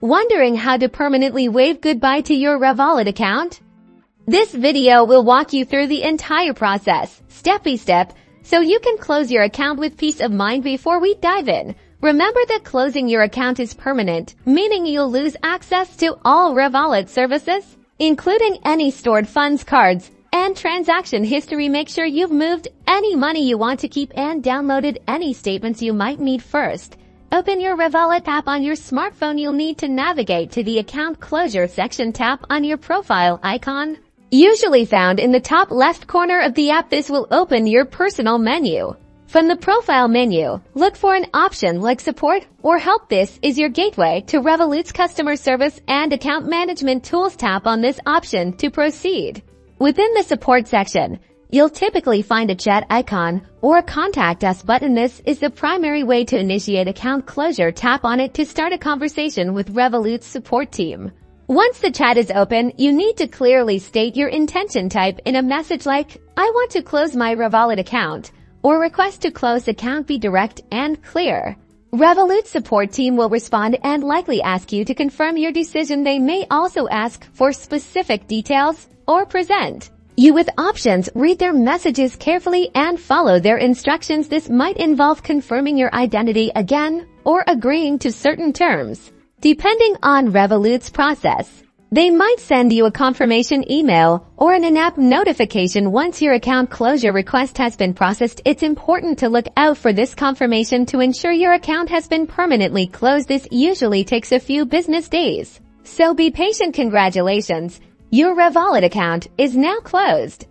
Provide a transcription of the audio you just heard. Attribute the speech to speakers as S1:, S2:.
S1: Wondering how to permanently wave goodbye to your Revolut account? This video will walk you through the entire process, step by step, so you can close your account with peace of mind. Before we dive in, remember that closing your account is permanent, meaning you'll lose access to all Revolut services, including any stored funds, cards, and transaction history. Make sure you've moved any money you want to keep and downloaded any statements you might need first. Open your Revolut app on your smartphone. You'll need to navigate to the account closure section. Tap on your profile icon, usually found in the top left corner of the app. This will open your personal menu. From the profile menu, look for an option like support or help. This is your gateway to Revolut's customer service and account management tools. Tap on this option to proceed. Within the support section, you'll typically find a chat icon or a contact us button. This is the primary way to initiate account closure. Tap on it to start a conversation with Revolut's support team. Once the chat is open, you need to clearly state your intention. Type in a message like, "I want to close my Revolut account," or "request to close account." Be direct and clear. Revolut's support team will respond and likely ask you to confirm your decision. They may also ask for specific details or present you with options. Read their messages carefully and follow their instructions. This might involve confirming your identity again or agreeing to certain terms. Depending on Revolut's process, they might send you a confirmation email or an in-app notification once your account closure request has been processed. It's important to look out for this confirmation to ensure your account has been permanently closed. This usually takes a few business days, so be patient. Congratulations! Your Revolut account is now closed.